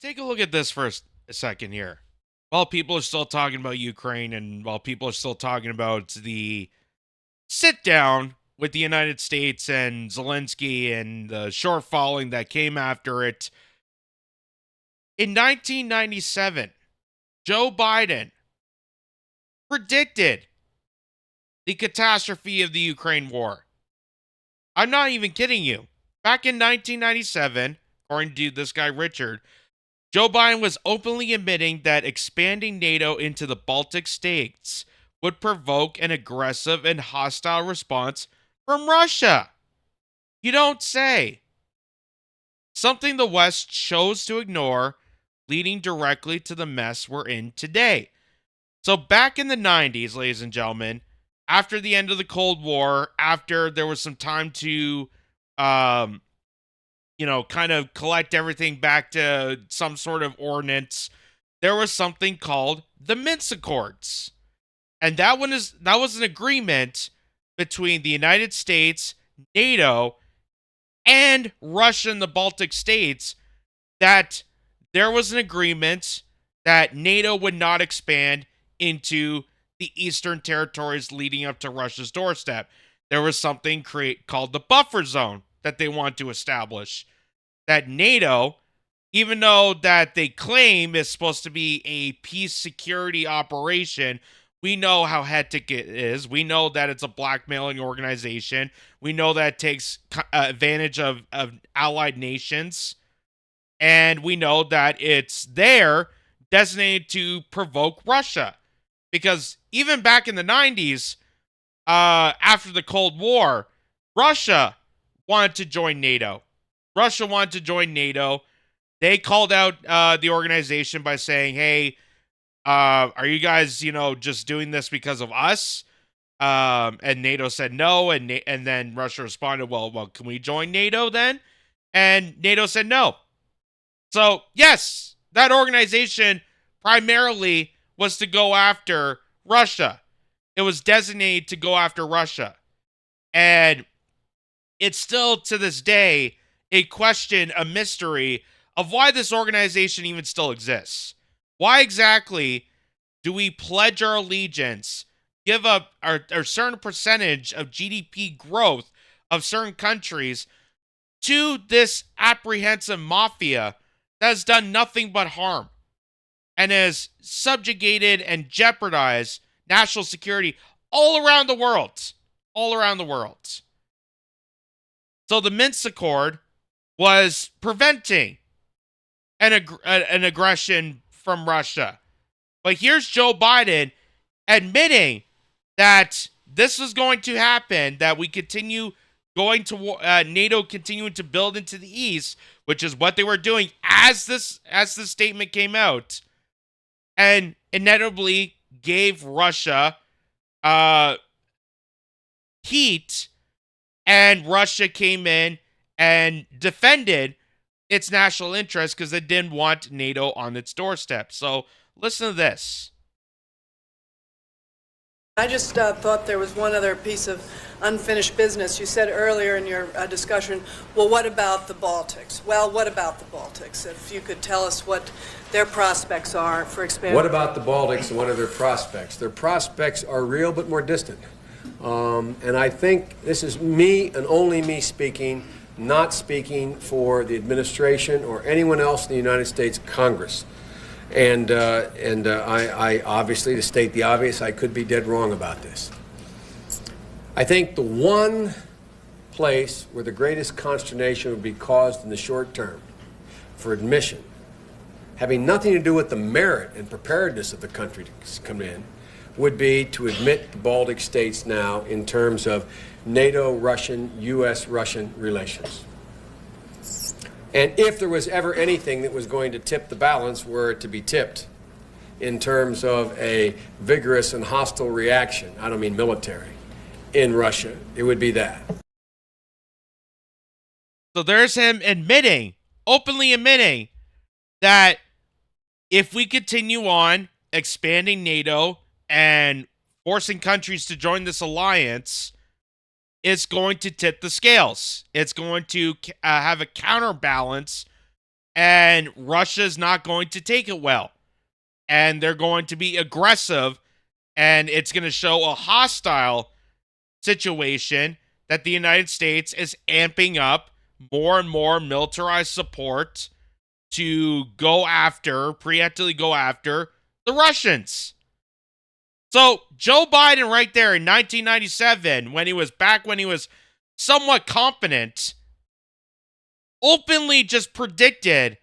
Take a look at this for a second here. While people are still talking about Ukraine and while people are still talking about the sit down with the United States and Zelensky and the shortfalling that came after it, in 1997, Joe Biden predicted the catastrophe of the Ukraine war. I'm not even kidding you. Back in 1997, according to this guy Richard, Joe Biden was openly admitting that expanding NATO into the Baltic states would provoke an aggressive and hostile response from Russia. You don't say. Something the West chose to ignore, leading directly to the mess we're in today. So, back in the 90s, ladies and gentlemen, after the end of the Cold War, after there was some time to um, kind of collect everything back to some sort of ordinance, there was something called the Minsk Accords. And that was an agreement between the United States, NATO, and Russia and the Baltic states that there was an agreement that NATO would not expand into the eastern territories leading up to Russia's doorstep. There was something called the buffer zone that they want to establish. That NATO, even though that they claim is supposed to be a peace security operation, we know how hectic it is. We know that it's a blackmailing organization. We know that it takes advantage of allied nations. And we know that it's there designated to provoke Russia. Because even back in the 90s, after the Cold War, Russia wanted to join NATO. Russia wanted to join NATO. They called out the organization by saying, hey, are you guys, just doing this because of us? And NATO said no, and then Russia responded, well, can we join NATO then? And NATO said no. So, yes, that organization primarily was to go after Russia. It was designated to go after Russia. And it's still, to this day, a question, a mystery of why this organization even still exists. Why exactly do we pledge our allegiance, give up our certain percentage of GDP growth of certain countries to this apprehensive mafia that has done nothing but harm and has subjugated and jeopardized national security all around the world? All around the world. So the Minsk Accord was preventing an aggression from Russia. But here's Joe Biden admitting that this is going to happen, that we continue going to NATO continuing to build into the east, which is what they were doing as this statement came out, and inevitably gave Russia heat, and Russia came in and defended its national interest because it didn't want NATO on its doorstep. So listen to this. I just thought there was one other piece of unfinished business. You said earlier in your discussion, well, what about the Baltics? Well, what about the Baltics? If you could tell us what their prospects are for expanding. What about the Baltics and what are their prospects? Their prospects are real but more distant. And I think this is me and only me speaking, not speaking for the administration or anyone else in the United States Congress. And I obviously, to state the obvious, I could be dead wrong about this. I think the one place where the greatest consternation would be caused in the short term for admission, having nothing to do with the merit and preparedness of the country to come in, would be to admit the Baltic states now in terms of NATO-Russian, U.S.-Russian relations. And if there was ever anything that was going to tip the balance, were it to be tipped in terms of a vigorous and hostile reaction, I don't mean military, in Russia, it would be that. So there's him openly admitting that if we continue on expanding NATO and forcing countries to join this alliance, it's going to tip the scales. It's going to have a counterbalance and Russia's not going to take it well. And they're going to be aggressive, and it's going to show a hostile situation that the United States is amping up more and more militarized support to preemptively go after the Russians. So Joe Biden right there in 1997, when he was somewhat competent, openly just predicted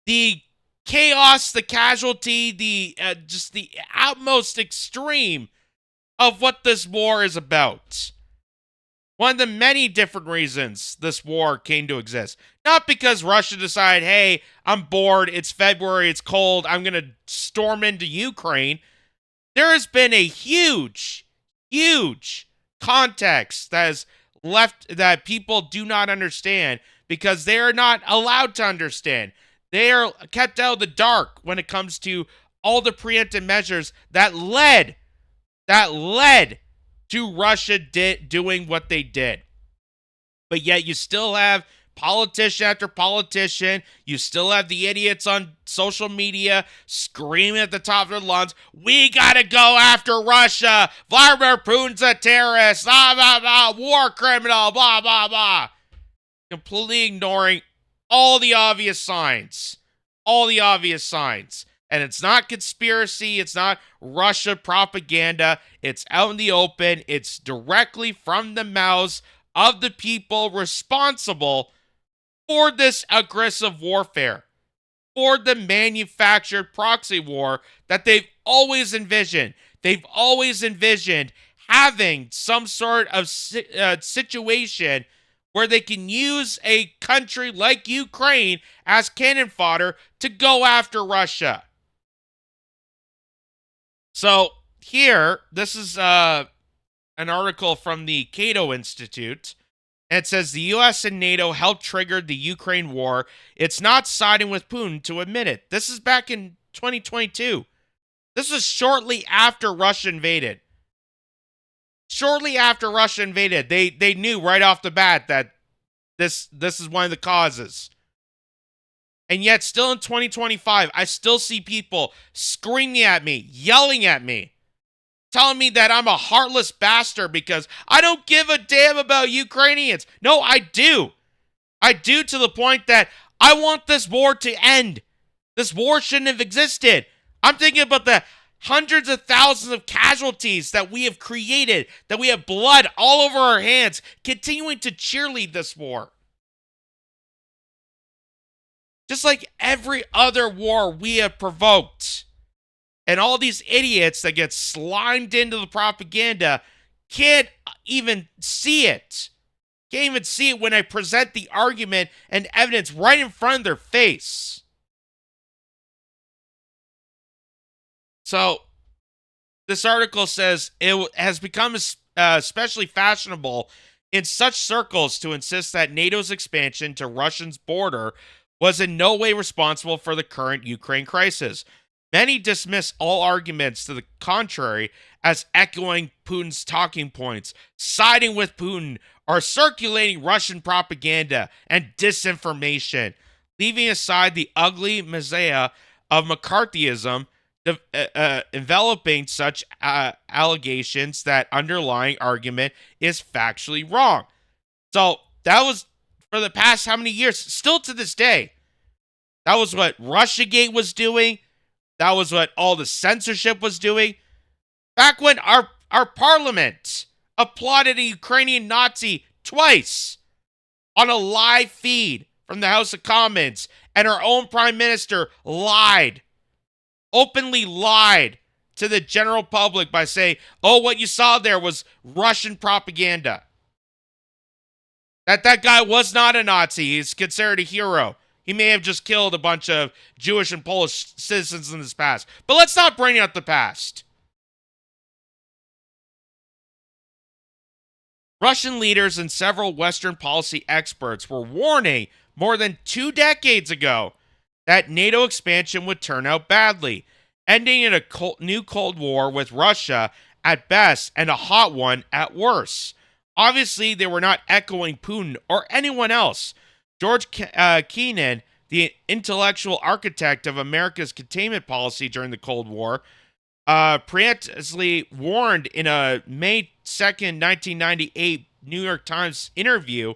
the chaos, the casualty, just the utmost extreme of what this war is about. One of the many different reasons this war came to exist. Not because Russia decided, hey, I'm bored, it's February, it's cold, I'm going to storm into Ukraine. There has been a huge, huge context that people do not understand because they are not allowed to understand. They are kept out of the dark when it comes to all the preemptive measures that led to Russia doing what they did. But yet you still have politician after politician. You still have the idiots on social media screaming at the top of their lungs, we gotta go after Russia. Vladimir Putin's a terrorist. Blah, blah, blah. War criminal. Blah, blah, blah. Completely ignoring all the obvious signs. All the obvious signs. And it's not conspiracy. It's not Russia propaganda. It's out in the open. It's directly from the mouths of the people responsible for this aggressive warfare, for the manufactured proxy war that they've always envisioned. They've always envisioned having some sort of situation where they can use a country like Ukraine as cannon fodder to go after Russia. So here, this is an article from the Cato Institute. And it says the U.S. and NATO helped trigger the Ukraine war. It's not siding with Putin to admit it. This is back in 2022. This was shortly after Russia invaded. Shortly after Russia invaded, they knew right off the bat that this is one of the causes. And yet, still in 2025, I still see people screaming at me, yelling at me, telling me that I'm a heartless bastard because I don't give a damn about Ukrainians. No, I do. I do, to the point that I want this war to end. This war shouldn't have existed. I'm thinking about the hundreds of thousands of casualties that we have created, that we have blood all over our hands, continuing to cheerlead this war. Just like every other war we have provoked. And all these idiots that get slimed into the propaganda can't even see it. Can't even see it when I present the argument and evidence right in front of their face. So, this article says it has become especially fashionable in such circles to insist that NATO's expansion to Russia's border was in no way responsible for the current Ukraine crisis. Many dismiss all arguments to the contrary as echoing Putin's talking points, siding with Putin, or circulating Russian propaganda and disinformation, leaving aside the ugly messiah of McCarthyism enveloping such allegations that underlying argument is factually wrong. So that was for the past how many years? Still to this day. That was what Russiagate was doing. That was what all the censorship was doing. Back when our parliament applauded a Ukrainian Nazi twice on a live feed from the House of Commons, and our own prime minister openly lied to the general public by saying, oh, what you saw there was Russian propaganda. That guy was not a Nazi. He's considered a hero. He may have just killed a bunch of Jewish and Polish citizens in his past. But let's not bring up the past. Russian leaders and several Western policy experts were warning more than 2 decades ago that NATO expansion would turn out badly, ending in a new Cold War with Russia at best and a hot one at worst. Obviously, they were not echoing Putin or anyone else. George Kennan, the intellectual architect of America's containment policy during the Cold War, preemptively warned in a May 2nd, 1998 New York Times interview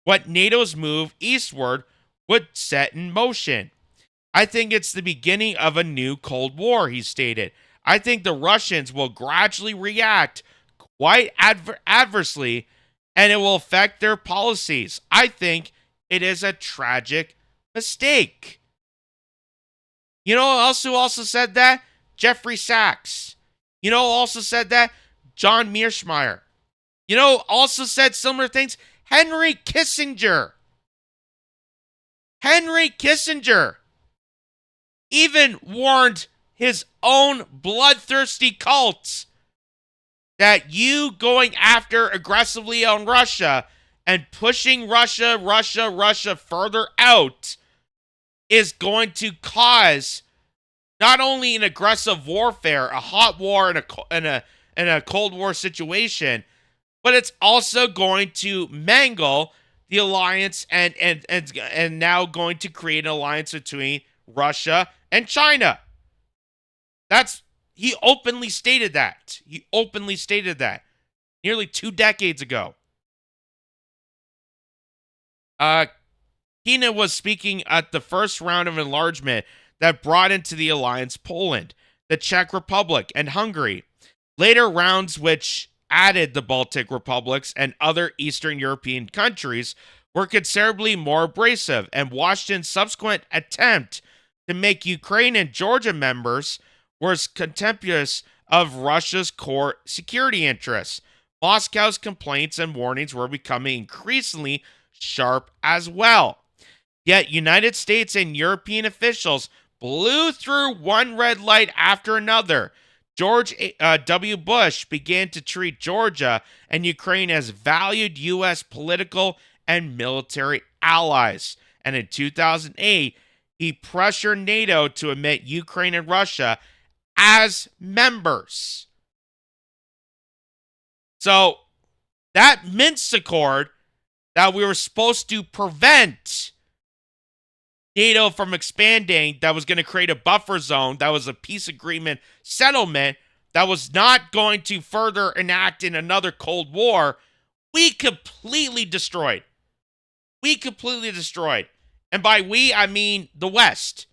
what NATO's move eastward would set in motion. I think it's the beginning of a new Cold War, he stated. I think the Russians will gradually react quite adversely, and it will affect their policies. I think it is a tragic mistake. You know who also said that? Jeffrey Sachs. You know who also said that? John Mearsheimer. You know who also said similar things? Henry Kissinger. Henry Kissinger even warned his own bloodthirsty cults that you going after aggressively on Russia and pushing Russia further out is going to cause not only an aggressive warfare, a hot war and a Cold War situation, but it's also going to mangle the alliance and now going to create an alliance between Russia and China. He openly stated that. He openly stated that nearly 2 decades ago. Kina was speaking at the first round of enlargement that brought into the alliance Poland, the Czech Republic, and Hungary. Later rounds, which added the Baltic republics and other Eastern European countries, were considerably more abrasive, and Washington's subsequent attempt to make Ukraine and Georgia members was contemptuous of Russia's core security interests. Moscow's complaints and warnings were becoming increasingly sharp as well. Yet United States and European officials blew through one red light after another. George W. Bush began to treat Georgia and Ukraine as valued U.S. political and military allies. And in 2008, he pressured NATO to admit Ukraine and Russia as members. So that Minsk Accord that we were supposed to prevent NATO from expanding, that was going to create a buffer zone, that was a peace agreement settlement, that was not going to further enact in another Cold War, we completely destroyed. We completely destroyed. And by we, I mean the West.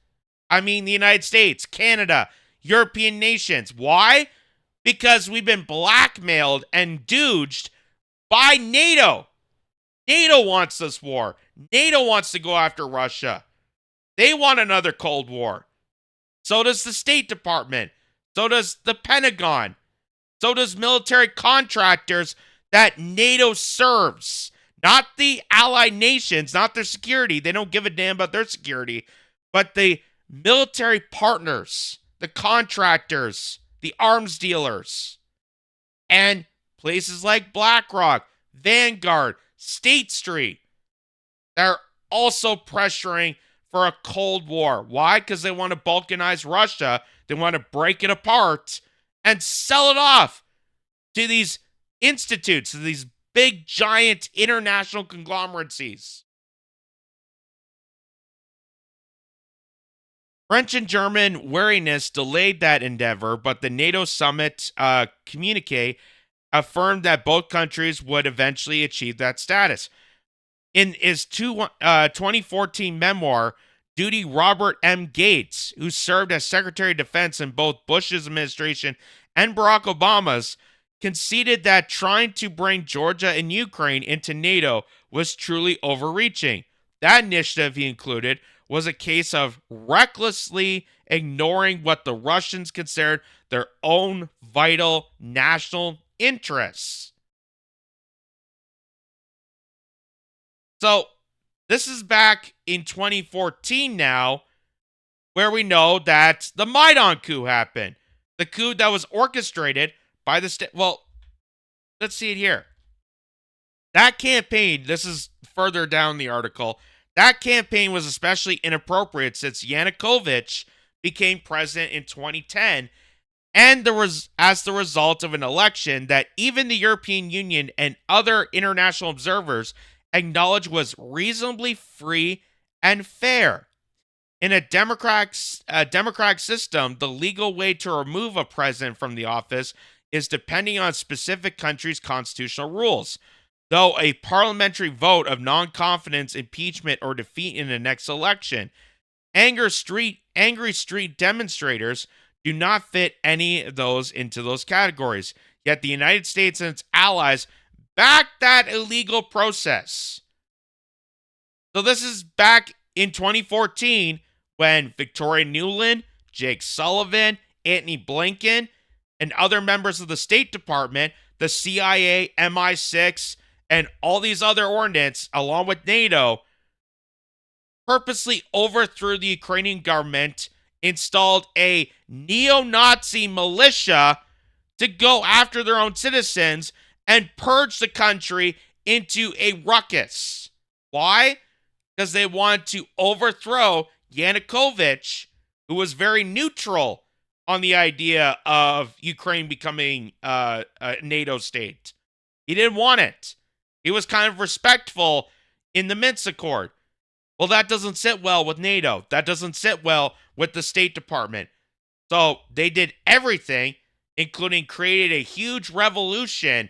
I mean the United States, Canada, European nations. Why? Because we've been blackmailed and dooged by NATO. NATO wants this war. NATO wants to go after Russia. They want another Cold War. So does the State Department. So does the Pentagon. So does military contractors that NATO serves. Not the allied nations, not their security. They don't give a damn about their security. But the military partners, the contractors, the arms dealers, and places like BlackRock, Vanguard, State Street. They're also pressuring for a Cold War. Why? Because they want to balkanize Russia. They want to break it apart and sell it off to these institutes, to these big, giant international conglomeracies. French and German wariness delayed that endeavor, but the NATO summit communique affirmed that both countries would eventually achieve that status. In his 2014 memoir, Duty Robert M. Gates, who served as Secretary of Defense in both Bush's administration and Barack Obama's, conceded that trying to bring Georgia and Ukraine into NATO was truly overreaching. That initiative, he included, was a case of recklessly ignoring what the Russians considered their own vital national interests. So, this is back in 2014 now, where we know that the Maidan coup happened. The coup that was orchestrated by the state. Well, let's see it here. That campaign, this is further down the article, that campaign was especially inappropriate since Yanukovych became president in 2010, and there was as the result of an election that even the European Union and other international observers acknowledged was reasonably free and fair. In a democratic system, the legal way to remove a president from the office is depending on specific country's constitutional rules. Though a parliamentary vote of non-confidence, impeachment, or defeat in the next election, angry street demonstrators do not fit any of those into those categories. Yet the United States and its allies backed that illegal process. So this is back in 2014 when Victoria Nuland, Jake Sullivan, Antony Blinken, and other members of the State Department, the CIA, MI6, and all these other ordinance, along with NATO, purposely overthrew the Ukrainian government, installed a neo-Nazi militia to go after their own citizens and purge the country into a ruckus. Why? Because they wanted to overthrow Yanukovych, who was very neutral on the idea of Ukraine becoming a NATO state. He didn't want it. He was kind of respectful in the Minsk Accord. Well, that doesn't sit well with NATO. That doesn't sit well with the State Department. So they did everything, including created a huge revolution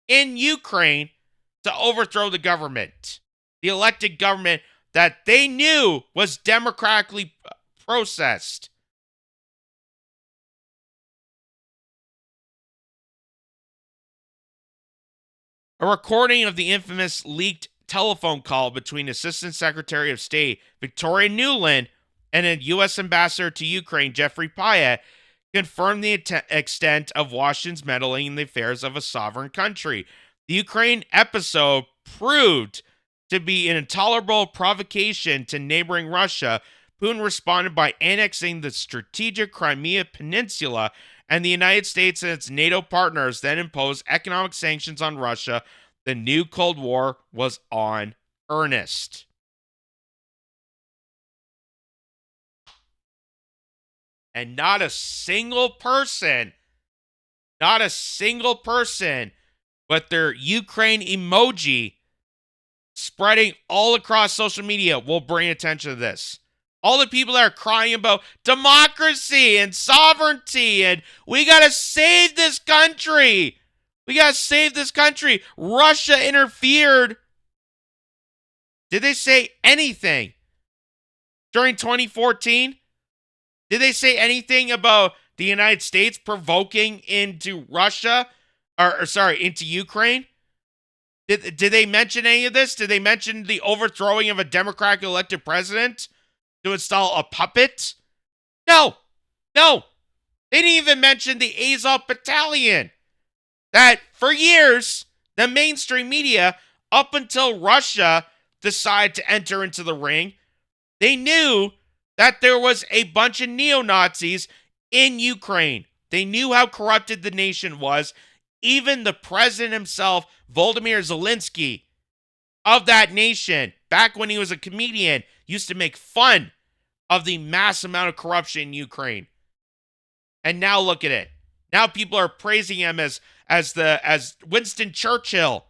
in Ukraine to overthrow the government. The elected government that they knew was democratically processed. A recording of the infamous leaked telephone call between Assistant Secretary of State Victoria Nuland and a U.S. ambassador to Ukraine, Jeffrey Pyatt, confirmed the extent of Washington's meddling in the affairs of a sovereign country. The Ukraine episode proved to be an intolerable provocation to neighboring Russia. Putin responded by annexing the strategic Crimea Peninsula, and the United States and its NATO partners then imposed economic sanctions on Russia. The new Cold War was on earnest. And not a single person with their Ukraine emoji spreading all across social media will bring attention to this. All the people that are crying about democracy and sovereignty and we got to save this country. We got to save this country. Russia interfered. Did they say anything during 2014? Did they say anything about the United States provoking into Russia? Into Ukraine? Did they mention any of this? Did they mention the overthrowing of a democratically elected president to install a puppet? No. They didn't even mention the Azov Battalion. That, for years, the mainstream media, up until Russia decided to enter into the ring, they knew that there was a bunch of neo-Nazis in Ukraine. They knew how corrupted the nation was. Even the president himself, Volodymyr Zelensky, of that nation, back when he was a comedian, used to make fun of the mass amount of corruption in Ukraine. And now look at it. Now people are praising him as Winston Churchill.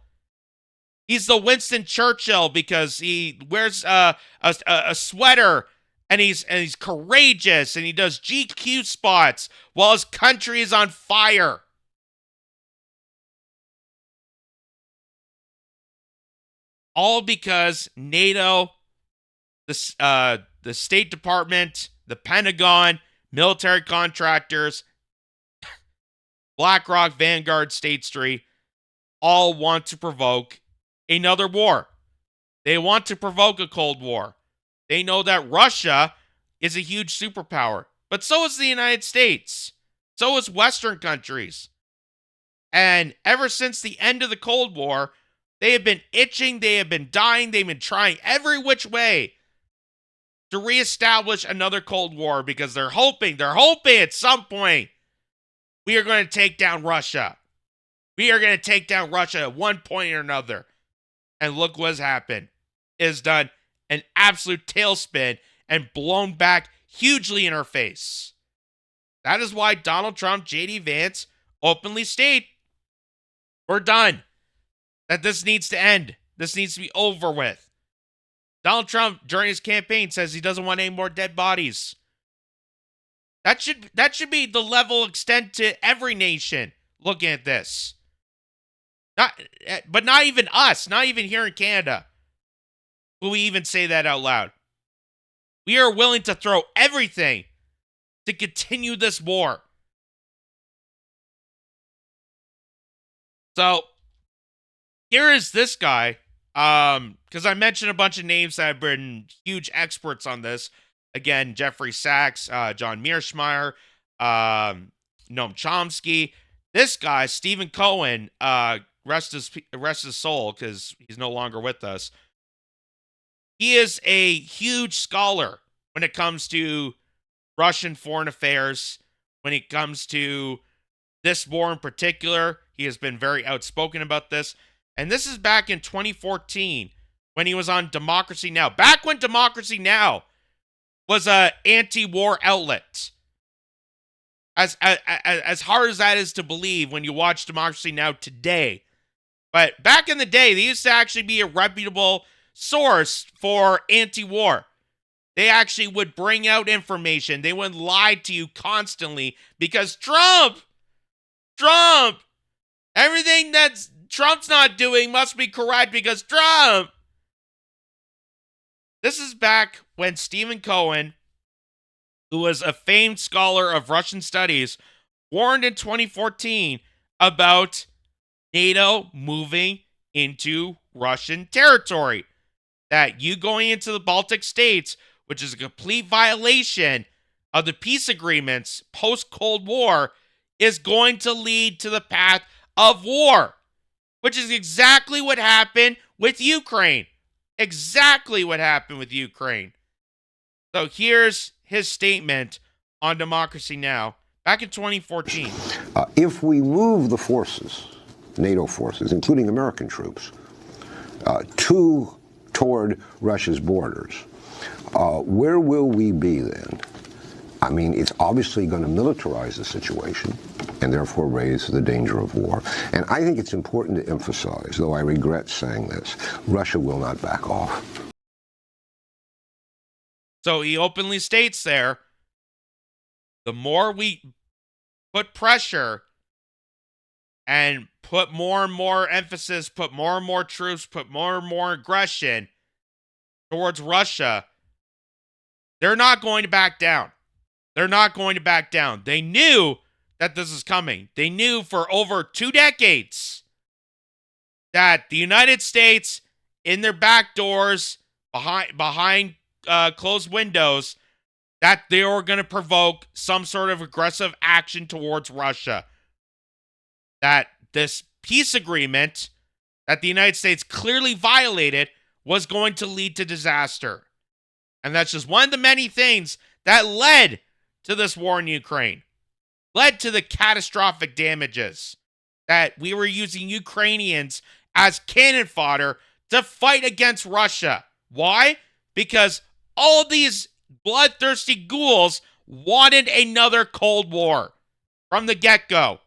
He's the Winston Churchill because he wears a sweater and he's courageous and he does GQ spots while his country is on fire. All because NATO, the State Department, the Pentagon, military contractors, BlackRock, Vanguard, State Street, all want to provoke another war. They want to provoke a Cold War. They know that Russia is a huge superpower, but so is the United States. So is Western countries. And ever since the end of the Cold War, they have been itching, they have been dying, they've been trying every which way to reestablish another Cold War because they're hoping at some point we are going to take down Russia. We are going to take down Russia at one point or another. And look what has happened. It has done an absolute tailspin and blown back hugely in our face. That is why Donald Trump, J.D. Vance, openly state, we're done. That this needs to end. This needs to be over with. Donald Trump, during his campaign, says he doesn't want any more dead bodies. That should be the level extent to every nation looking at this. But not even us, not even here in Canada, will we even say that out loud. We are willing to throw everything to continue this war. So, here is this guy, because I mentioned a bunch of names that have been huge experts on this. Again, Jeffrey Sachs, John Mearsheimer, Noam Chomsky. This guy, Stephen Cohen, rest his soul, because he's no longer with us. He is a huge scholar when it comes to Russian foreign affairs, when it comes to this war in particular. He has been very outspoken about this. And this is back in 2014 when he was on Democracy Now! Back when Democracy Now! Was an anti-war outlet. As hard as that is to believe when you watch Democracy Now! Today. But back in the day, they used to actually be a reputable source for anti-war. They actually would bring out information. They would lie to you constantly because Trump, everything that Trump's not doing must be correct because Trump. This is back when Stephen Cohen, who was a famed scholar of Russian studies, warned in 2014 about NATO moving into Russian territory. That you going into the Baltic states, which is a complete violation of the peace agreements post-Cold War, is going to lead to the path of war, which is exactly what happened with Ukraine. Exactly what happened with Ukraine. So here's his statement on Democracy Now! Back in 2014. If we move the forces, NATO forces, including American troops, toward Russia's borders, where will we be then? I mean, it's obviously going to militarize the situation and therefore raise the danger of war. And I think it's important to emphasize, though I regret saying this, Russia will not back off. So he openly states there, the more we put pressure and put more and more emphasis, put more and more troops, put more and more aggression towards Russia, they're not going to back down. They're not going to back down. They knew that this is coming. They knew for over 2 decades that the United States, in their back doors, behind closed windows, that they were going to provoke some sort of aggressive action towards Russia. That this peace agreement that the United States clearly violated was going to lead to disaster. And that's just one of the many things that led to this war in Ukraine. Led to the catastrophic damages that we were using Ukrainians as cannon fodder to fight against Russia. Why? Because all these bloodthirsty ghouls wanted another Cold War from the get-go.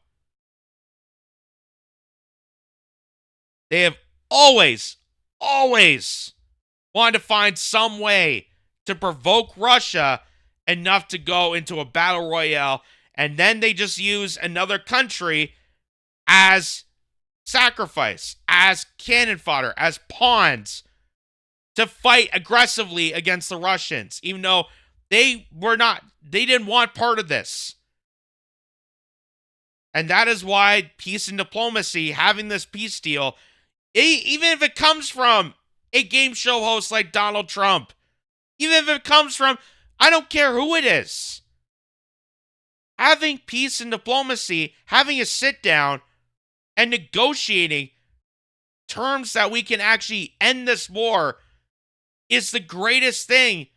They have always wanted to find some way to provoke Russia enough to go into a battle royale, and then they just use another country as sacrifice, as cannon fodder, as pawns to fight aggressively against the Russians, even though they didn't want part of this. And that is why peace and diplomacy, having this peace deal, even if it comes from a game show host like Donald Trump, even if it comes from, I don't care who it is, having peace and diplomacy, having a sit down and negotiating terms that we can actually end this war is the greatest thing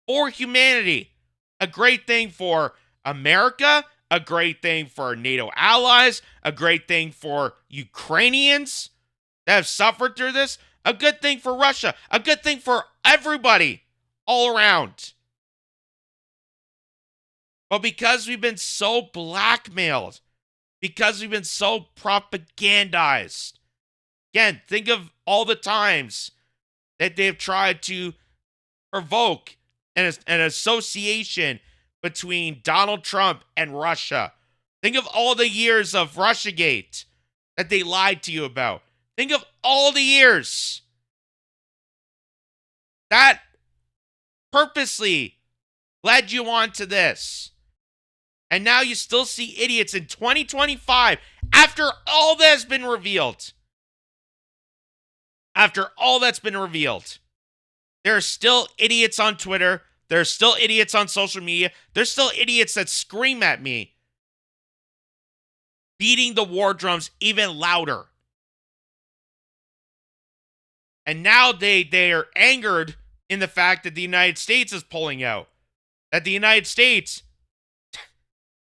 for humanity. A great thing for America, a great thing for NATO allies, a great thing for Ukrainians that have suffered through this, a good thing for Russia, a good thing for everybody all around. But because we've been so blackmailed, because we've been so propagandized, again, think of all the times that they've tried to provoke an association between Donald Trump and Russia. Think of all the years of Russiagate that they lied to you about. Think of all the years that purposely led you on to this. And now you still see idiots in 2025 after all that's been revealed. After all that's been revealed, there are still idiots on Twitter. There are still idiots on social media. There's still idiots that scream at me, beating the war drums even louder. And now they are angered in the fact that the United States is pulling out. That the United States,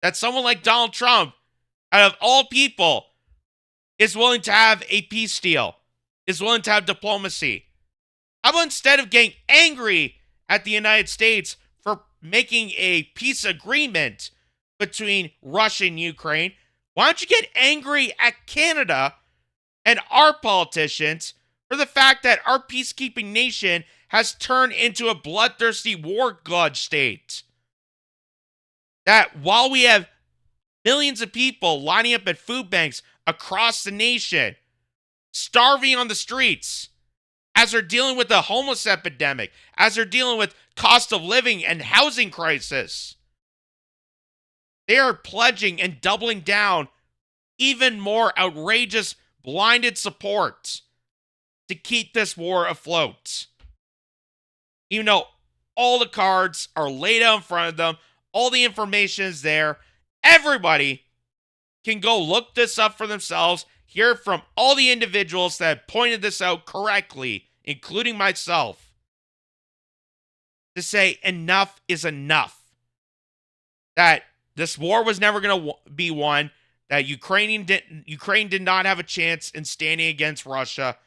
that someone like Donald Trump, out of all people, is willing to have a peace deal, is willing to have diplomacy. How about instead of getting angry at the United States for making a peace agreement between Russia and Ukraine, why don't you get angry at Canada and our politicians for the fact that our peacekeeping nation has turned into a bloodthirsty war grudge state? That while we have millions of people lining up at food banks across the nation, starving on the streets, as they're dealing with the homeless epidemic, as they're dealing with cost of living and housing crisis, they are pledging and doubling down even more outrageous, blinded support to keep this war afloat. Even though all the cards are laid out in front of them, all the information is there, everybody can go look this up for themselves, hear from all the individuals that have pointed this out correctly, including myself, to say enough is enough. That this war was never going to be won, that Ukraine did not have a chance in standing against Russia,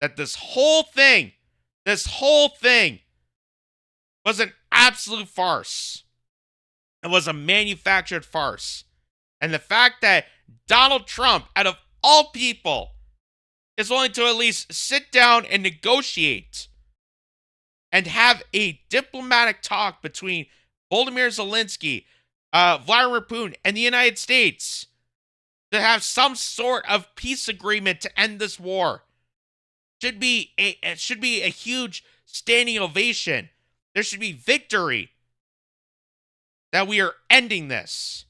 that this whole thing was an absolute farce. It was a manufactured farce. And the fact that Donald Trump, out of all people, is willing to at least sit down and negotiate and have a diplomatic talk between Volodymyr Zelensky, Vladimir Putin, and the United States to have some sort of peace agreement to end this war should be a huge standing ovation. There should be victory that we are ending this.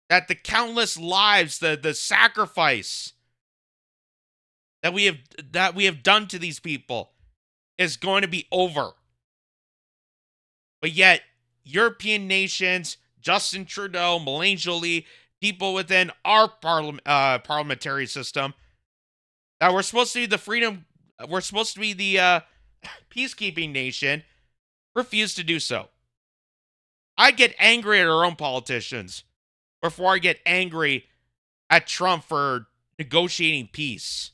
That the countless lives, the sacrifice that we have done to these people is going to be over. But yet, European nations, Justin Trudeau, Melanie Joly, people within our parliamentary system, that we're supposed to be the peacekeeping nation, refuse to do so. I get angry at our own politicians before I get angry at Trump for negotiating peace.